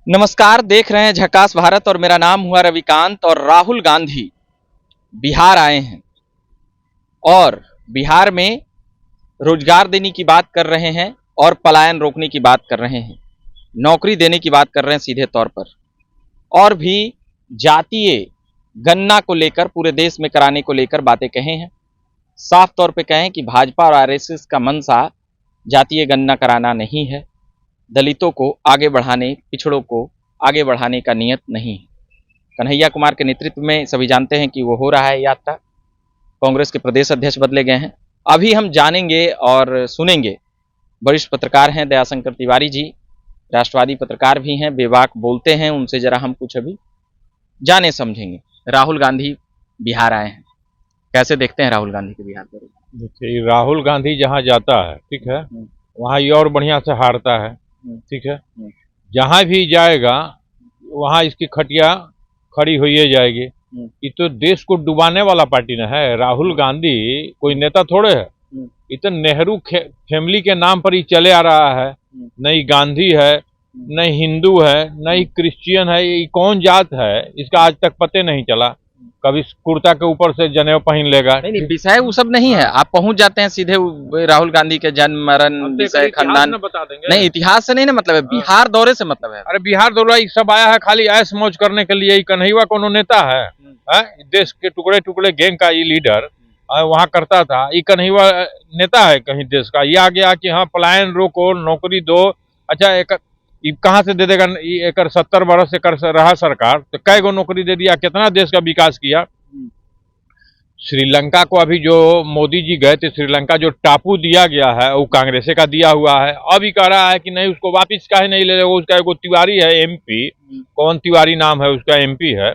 नमस्कार, देख रहे हैं झकास भारत और मेरा नाम हुआ रविकांत। और राहुल गांधी बिहार आए हैं और बिहार में रोजगार देने की बात कर रहे हैं और पलायन रोकने की बात कर रहे हैं, नौकरी देने की बात कर रहे हैं सीधे तौर पर, और भी जातीय गणना को लेकर पूरे देश में कराने को लेकर बातें कहे हैं। साफ तौर पे कहें कि भाजपा और आरएसएस का मंशा जातीय गणना कराना नहीं है, दलितों को आगे बढ़ाने, पिछड़ों को आगे बढ़ाने का नियत नहीं है। कन्हैया कुमार के नेतृत्व में सभी जानते हैं कि वो हो रहा है यात्रा। कांग्रेस के प्रदेश अध्यक्ष बदले गए हैं। अभी हम जानेंगे और सुनेंगे, वरिष्ठ पत्रकार हैं दयाशंकर तिवारी जी, राष्ट्रवादी पत्रकार भी हैं, बेबाक बोलते हैं, उनसे जरा हम कुछ अभी जाने समझेंगे। राहुल गांधी बिहार आए हैं, कैसे देखते हैं राहुल गांधी के बिहार पर? देखिए, राहुल गांधी जहाँ जाता है, ठीक है, वहाँ ये और बढ़िया से हारता है, ठीक है। जहाँ भी जाएगा वहाँ इसकी खटिया खड़ी हुई जाएगी। ये तो देश को डुबाने वाला पार्टी न है। राहुल गांधी कोई नेता थोड़े है। ये तो नेहरू फैमिली के नाम पर ही चले आ रहा है। न ही गांधी है, न हिंदू है, न ही क्रिश्चियन है। ये कौन जात है इसका आज तक पते नहीं चला। कभी कुर्ता के ऊपर से जनेऊ पहन लेगा। नहीं, विषय वो सब नहीं है। आप पहुंच जाते हैं सीधे राहुल गांधी के जन्म, मरण, विषय, खानदान। बता देंगे। नहीं, इतिहास से नहीं ना मतलब है, बिहार दौरे से मतलब है। अरे बिहार दौरा ये सब आया है खाली ऐश मौज करने के लिए। कन्हैया कोनो नेता है? देश के टुकड़े टुकड़े गैंग का ये लीडर वहाँ करता था। ये कन्हैया नेता है कहीं देश का? ये आ गया कि हाँ पलायन रोको, नौकरी दो। अच्छा, एक कहाँ से दे देगा? एक 70 बरस एक रहा सरकार, तो कै गो नौकरी दे दिया, कितना देश का विकास किया। श्रीलंका को अभी जो मोदी जी गए थे, श्रीलंका जो टापू दिया गया है वो कांग्रेस का दिया हुआ है। अब ही कह रहा है कि नहीं उसको वापिस काहे नहीं ले रहे। उसका एगो तिवारी है एमपी, कौन तिवारी नाम है उसका, एमपी है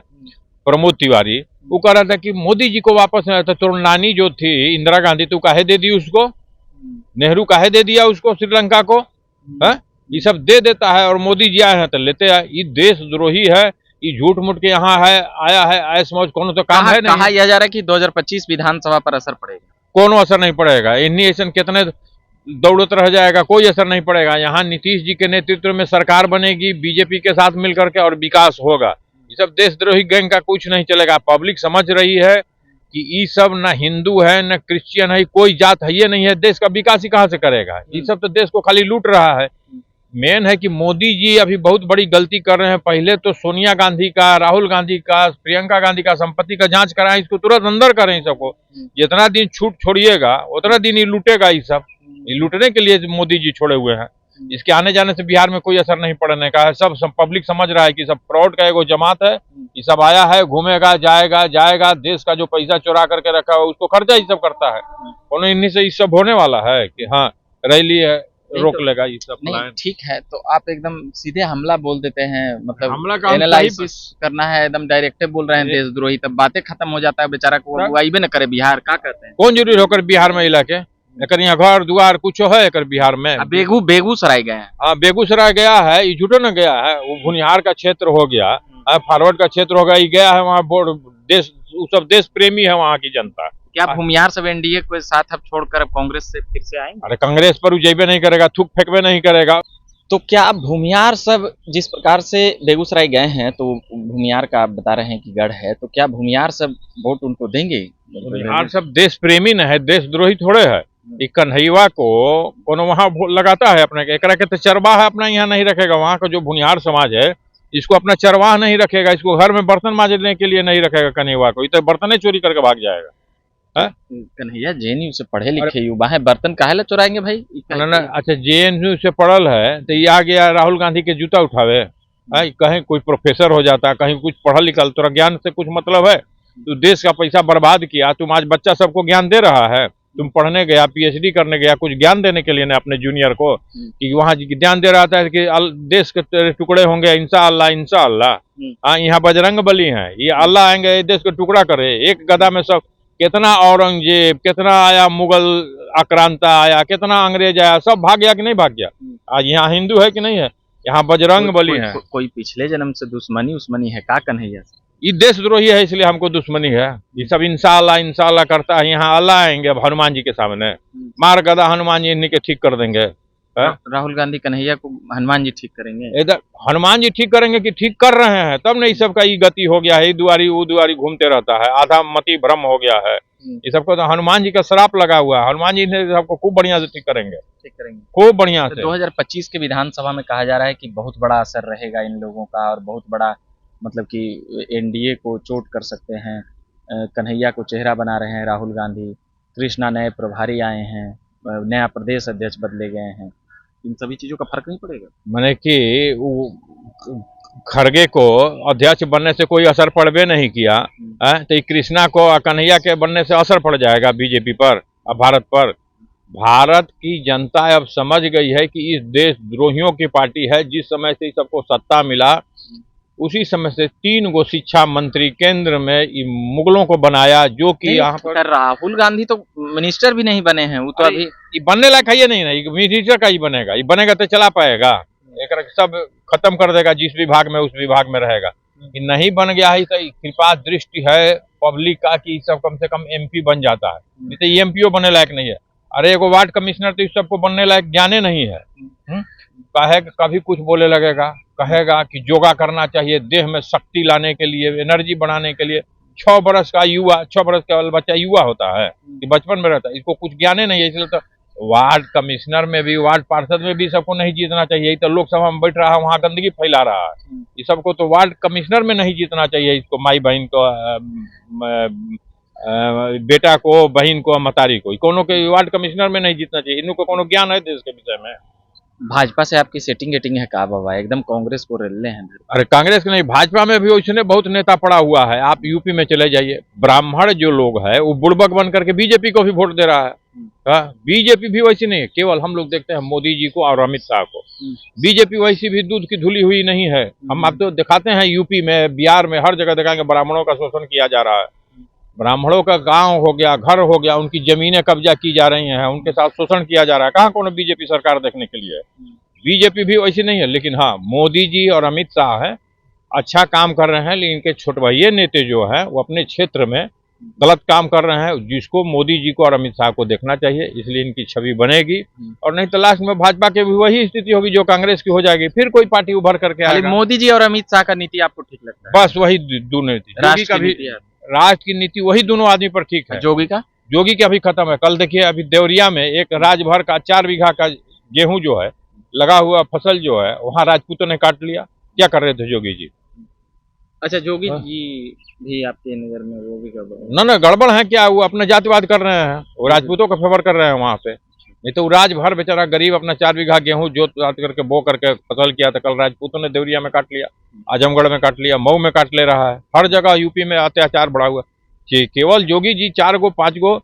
प्रमोद तिवारी। वो कह रहा था कि मोदी जी को वापस नहीं आता। तो नानी जो थी इंदिरा गांधी, तो काहे दे दी उसको? नेहरू काहे दे दिया उसको श्रीलंका को? है ये सब दे देता है और मोदी जी आए हैं तो लेते हैं। ये देशद्रोही है, ये झूठ मूठ के यहाँ है आया है ऐश मौज। कौन तो काम है नहीं। कहा यह जा रहा है कि 2025 विधानसभा पर असर पड़ेगा। कोनो असर नहीं पड़ेगा। इन्हीं ऐसा कितने दौड़त रह जाएगा, कोई असर नहीं पड़ेगा। यहाँ नीतीश जी के नेतृत्व में सरकार बनेगी बीजेपी के साथ मिलकर के और विकास होगा। ये सब देशद्रोही गैंग का कुछ नहीं चलेगा। पब्लिक समझ रही है कि ये सब न हिंदू है न क्रिश्चियन है, कोई जात है ये नहीं है। देश का विकास ही कहाँ से करेगा? ये सब तो देश को खाली लूट रहा है। मेन है कि मोदी जी अभी बहुत बड़ी गलती कर रहे हैं। पहले तो सोनिया गांधी का, राहुल गांधी का, प्रियंका गांधी का संपत्ति का जांच कराएं, इसको तुरंत अंदर करें। सबको जितना दिन छूट छोड़िएगा उतना दिन ये लूटेगा। ये सब ये लूटने के लिए मोदी जी छोड़े हुए हैं। इसके आने जाने से बिहार में कोई असर नहीं पड़ने का है। सब पब्लिक समझ रहा है कि सब फ्रॉड का एगो जमात है। ये सब आया है, घूमेगा, जाएगा। देश का जो पैसा चुरा करके रखा है उसको खर्चा ही सब करता है। उन्हें इन्हीं से ये सब होने वाला है कि हाँ रैली है, रोक लेगा ये सब। नहीं, ठीक है, तो आप एकदम सीधे हमला बोल देते हैं, मतलब हमला का एनालिसिस करना है, एकदम डायरेक्ट बोल रहे हैं देशद्रोही, तब बातें खत्म हो जाता है। बेचारा को अगुवाई भी न करे बिहार, क्या कहते हैं? कौन जरूरी होकर बिहार में इलाके एक यहाँ घर दुआर कुछ है एक बिहार में? बेगूसराय गए हैं। हाँ, बेगूसराय गया है, ये झूठो न गया है। वो भुनिहार का क्षेत्र हो गया, फॉरवर्ड का क्षेत्र हो गया। ये गया है वहाँ देश, सब देश प्रेमी है वहाँ की जनता। क्या भूमिहार सब एनडीए के साथ अब छोड़कर अब कांग्रेस से फिर से आएंगे? अरे कांग्रेस पर जेबे नहीं करेगा, थूक फेंकबे नहीं करेगा। तो क्या भूमिहार सब जिस प्रकार से बेगूसराय गए हैं, तो भूमिहार का आप बता रहे हैं कि गढ़ है, तो क्या भूमिहार सब वोट उनको देंगे? भूमिहार सब देश प्रेमी न है, देशद्रोही थोड़े है। कन्हैया को कोनो वहाँ लगाता है अपने, एक के तो चरवाह अपना यहाँ नहीं रखेगा। वहाँ का जो भूमिहार समाज है इसको अपना चरवाह नहीं रखेगा। इसको घर में बर्तन मांजने के लिए नहीं रखेगा कन्हैया को। ये तो बर्तन चोरी करके भाग जाएगा। कन्हैया जेएनयू से पढ़े लिखे युवा है, बर्तन काहे ला चुराएंगे भाई? अच्छा, जेएनयू से पढ़ल है तो ये आ गया राहुल गांधी के जूता उठावे। कहीं कोई प्रोफेसर हो जाता, कहीं कुछ पढ़ल लिखल, तोरा ज्ञान से कुछ मतलब है? तू देश का पैसा बर्बाद किया, तुम आज बच्चा सबको ज्ञान दे रहा है। तुम पढ़ने गया, पीएचडी करने गया, कुछ ज्ञान देने के लिए ना अपने जूनियर को, कि वहाँ ज्ञान दे रहा था कि देश के टुकड़े होंगे इंशाअल्लाह इंशाअल्लाह। यहाँ बजरंग बली हैं, ये अल्लाह आएंगे देश को टुकड़ा करे। एक गदा में सब, कितना औरंगजेब, कितना आया मुगल आक्रांता आया, कितना अंग्रेज आया, सब भाग गया कि नहीं भाग गया? आज यहाँ हिंदू है कि नहीं है? यहाँ बजरंग बली है। कोई पिछले जन्म से दुश्मनी है का कन्हैया से? ये देशद्रोही है इसलिए हमको दुश्मनी है। ये सब इंशाअल्लाह करता है। यहाँ अल्लाह आएंगे अब हनुमान जी के सामने, मार गदा हनुमान जी इन्हीं के ठीक कर देंगे। राहुल गांधी कन्हैया को हनुमान जी ठीक करेंगे? इधर हनुमान जी ठीक करेंगे कि ठीक कर रहे हैं, तब नहीं सबका ये गति हो गया है, दुआरी वो दुआरी घूमते रहता है, आधा मति भ्रम हो गया है। ये सबको तो हनुमान जी का श्राप लगा हुआ है, हनुमान जी ने सबको खूब बढ़िया से ठीक करेंगे, खूब बढ़िया से। 2025 के विधानसभा में कहा जा रहा है कि बहुत बड़ा असर रहेगा इन लोगों का और बहुत बड़ा मतलब कि एनडीए को चोट कर सकते हैं। कन्हैया को चेहरा बना रहे हैं राहुल गांधी, कृष्णा नए प्रभारी आए हैं, नया प्रदेश अध्यक्ष बदले गए हैं, इन सभी चीजों का फर्क नहीं पड़ेगा? मैंने कि खड़गे को अध्यक्ष बनने से कोई असर पड़बे नहीं किया है, तो कृष्णा को कन्हैया के बनने से असर पड़ जाएगा बीजेपी पर और भारत पर। भारत की जनता अब समझ गई है कि इस देशद्रोहियों की पार्टी है। जिस समय से सबको सत्ता मिला उसी समय से 3 गो शिक्षा मंत्री केंद्र में मुगलों को बनाया, जो कि यहाँ पर राहुल गांधी तो मिनिस्टर भी नहीं बने हैं, वो तो अभी बनने लायक है ये नहीं ना, मिनिस्टर का ही बनेगा, ये बनेगा तो चला पाएगा, एक सब खत्म कर देगा, जिस विभाग में उस विभाग में रहेगा। कि नहीं बन गया है तो कृपा दृष्टि है पब्लिक का कि सब कम से कम एमपी बन जाता है, नहीं तो एमपीओ बनने लायक नहीं है। अरे एगो वार्ड कमिश्नर तो इस सबको बनने लायक ज्ञाने नहीं है। कहे कभी कुछ बोले लगेगा, कहेगा कि योगा करना चाहिए देह में शक्ति लाने के लिए, एनर्जी बढ़ाने के लिए। 6 बरस का युवा, 6 बरस का बच्चा युवा होता है कि बचपन में रहता है, इसको कुछ ज्ञाने नहीं है। इसलिए तो वार्ड कमिश्नर में भी, वार्ड पार्षद में भी सबको नहीं जीतना चाहिए। तो लोकसभा में बैठ रहा है, वहाँ गंदगी फैला रहा है, ये सबको तो वार्ड कमिश्नर में नहीं जीतना चाहिए। इसको माई बहन को, बेटा को, बहन को, मतारी को, कोनो के वार्ड कमिश्नर में नहीं जीतना चाहिए। इनको कोनो ज्ञान है देश के विषय में? भाजपा से आपकी सेटिंग गेटिंग है का बाबा? एकदम कांग्रेस को रेलने हैं। अरे कांग्रेस के नहीं, भाजपा में भी उसने बहुत नेता पड़ा हुआ है। आप यूपी में चले जाइए, ब्राह्मण जो लोग है वो बुड़बक बन करके बीजेपी को भी वोट दे रहा है। बीजेपी भी वैसी नहीं है, केवल हम लोग देखते हैं मोदी जी को और अमित शाह को। बीजेपी वैसी भी दूध की धुली हुई नहीं है। हम आप तो दिखाते हैं यूपी में, बिहार में, हर जगह दिखाएंगे ब्राह्मणों का शोषण किया जा रहा है। ब्राह्मणों का गांव हो गया, घर हो गया, उनकी जमीनें कब्जा की जा रही हैं, उनके साथ शोषण किया जा रहा है। कहाँ कौन बीजेपी सरकार देखने के लिए? बीजेपी भी वैसी नहीं है। लेकिन हाँ, मोदी जी और अमित शाह है, अच्छा काम कर रहे हैं, लेकिन इनके छोटभाई नेता जो है वो अपने क्षेत्र में गलत काम कर रहे हैं, जिसको मोदी जी को और अमित शाह को देखना चाहिए। इसलिए इनकी छवि बनेगी, और नहीं तो लास्ट में भाजपा की भी वही स्थिति होगी जो कांग्रेस की हो जाएगी, फिर कोई पार्टी उभर करके आएगा। मोदी जी और अमित शाह का नीति आपको ठीक लगता है? बस वही दोनों नीति, राष्ट्र की नीति वही दोनों आदमी पर ठीक है। जोगी का अभी खत्म है। कल देखिए, अभी देवरिया में एक राजभर का 4 बीघा का गेहूं जो है लगा हुआ फसल जो है, वहाँ राजपूतों ने काट लिया। क्या कर रहे थे जोगी जी? अच्छा, जोगी जी भी आपके नजर में वो भी गड़बड़? ना गड़बड़ है क्या? वो अपना जातिवाद कर रहे हैं, वो राजपूतों का फेवर कर रहे हैं वहाँ पे। नहीं तो राजभर बेचारा गरीब अपना 4 बीघा गेहूं जोत करके बो करके फसल किया था। कल राजपूतों ने देवरिया में काट लिया, आजमगढ़ में काट लिया, मऊ में काट ले रहा है। हर जगह यूपी में अत्याचार बढ़ा हुआ। केवल जोगी जी 4 गो 5 गो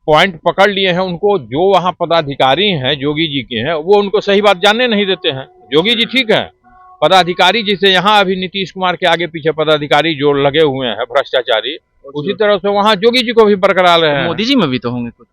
पॉइंट पकड़ लिए हैं। उनको जो वहाँ पदाधिकारी हैं जोगी जी के हैं, वो उनको सही बात जानने नहीं देते हैं। जोगी जी ठीक है, पदाधिकारी जैसे यहाँ अभी नीतीश कुमार के आगे पीछे पदाधिकारी जो लगे हुए हैं भ्रष्टाचारी, उसी तरह से वहाँ जोगी जी को भी बरकरार रहे हैं। मोदी जी में भी तो होंगे कुछ?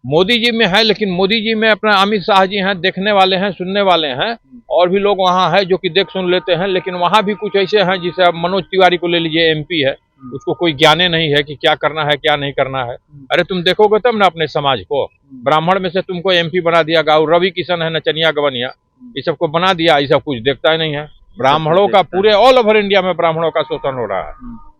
मोदी जी में है, लेकिन मोदी जी में अपना अमित शाह जी हैं, देखने वाले हैं, सुनने वाले हैं, और भी लोग वहाँ हैं जो कि देख सुन लेते हैं। लेकिन वहाँ भी कुछ ऐसे हैं, जिसे अब मनोज तिवारी को ले लीजिए, एमपी है, उसको कोई ज्ञाने नहीं है कि क्या करना है क्या नहीं करना है। अरे तुम देखोगे तब ना अपने समाज को। ब्राह्मण में से तुमको एमपी बना दिया, गाँव रवि किशन है, नचनिया गवनिया, ये सबको बना दिया। ये सब कुछ देखता ही नहीं है। ब्राह्मणों का पूरे ऑल ओवर इंडिया में ब्राह्मणों का शोषण हो रहा है।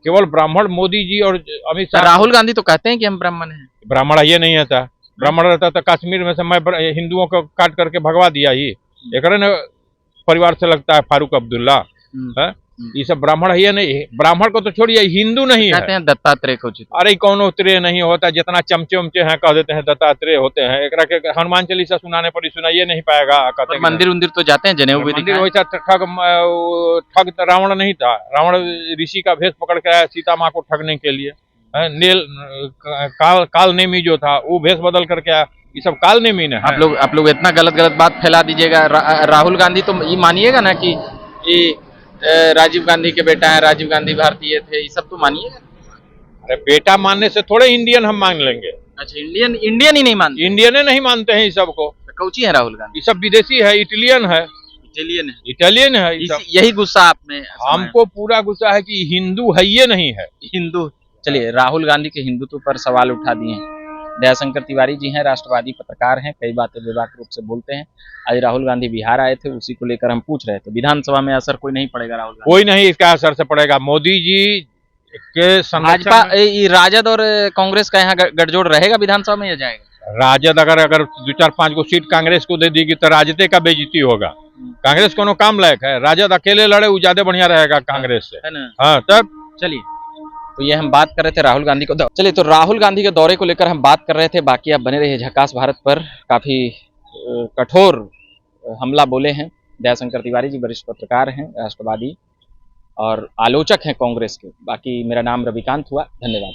केवल ब्राह्मण मोदी जी और अमित शाह। राहुल गांधी तो कहते हैं कि हम ब्राह्मण हैं। ब्राह्मण ये नहीं आता। ब्राह्मण रहता तो कश्मीर में से मैं हिंदुओं को काट करके भगवा दिया ही। एक परिवार से लगता है फारूक अब्दुल्ला है। ये सब ब्राह्मण है नहीं। ब्राह्मण को तो छोड़िए, हिंदू नहीं है। कहते हैं दत्तात्रेय को। अरे कौन त्रेय नहीं होता, जितना चमचे उमचे हैं कह देते हैं दत्तात्रेय होते हैं। एक हनुमान चालीसा सुनाने पर सुनाइए नहीं पाएगा। कहते मंदिर उंदिर तो जाते हैं, जनेऊ भी मंदिर। वैसा ठग रावण नहीं था। रावण ऋषि का भेष पकड़ के आया सीता माँ को ठगने के लिए। काल नेमी जो था वो भेष बदल करके आया। ये सब काल नेमी है। आप लोग इतना गलत बात फैला दीजिएगा। राहुल गांधी तो ये मानिएगा ना कि राजीव गांधी के बेटा है, राजीव गांधी भारतीय थे, ये सब तो मानिएगा। अरे बेटा मानने से थोड़े इंडियन हम मान लेंगे। अच्छा, इंडियन ही नहीं मानते? इंडियन नहीं मानते हैं इस सबको। कौची है राहुल गांधी? ये सब विदेशी है, इटालियन है। इटालियन है। यही गुस्सा आप में? हमको पूरा गुस्सा है कि हिंदू है ये नहीं है। हिंदू। चलिए, राहुल गांधी के हिंदुत्व पर सवाल उठा दिए, दयाशंकर तिवारी जी हैं, राष्ट्रवादी पत्रकार हैं, कई बातें बेबाक रूप से बोलते हैं। आज राहुल गांधी बिहार आए थे, उसी को लेकर हम पूछ रहे थे। विधानसभा में असर कोई नहीं पड़ेगा राहुल गांधी? कोई नहीं इसका असर से पड़ेगा। मोदी जी के संरक्षण भाजपा राजद और कांग्रेस का यहाँ गठजोड़ रहेगा विधानसभा में या जाएगा? राजद अगर 2-4-5 को सीट कांग्रेस को दे देगी तो राजद का बेइज्जती होगा। कांग्रेस कोनो काम लायक है? राजद अकेले लड़े वो ज्यादा बढ़िया रहेगा कांग्रेस से, है ना? हाँ तब चलिए, तो ये हम बात कर रहे थे राहुल गांधी को। चलिए, तो राहुल गांधी के दौरे को लेकर हम बात कर रहे थे। बाकी आप बने रहिए झकास भारत पर। काफी कठोर हमला बोले हैं दयाशंकर तिवारी जी, वरिष्ठ पत्रकार हैं, राष्ट्रवादी और आलोचक हैं कांग्रेस के। बाकी मेरा नाम रविकांत हुआ, धन्यवाद।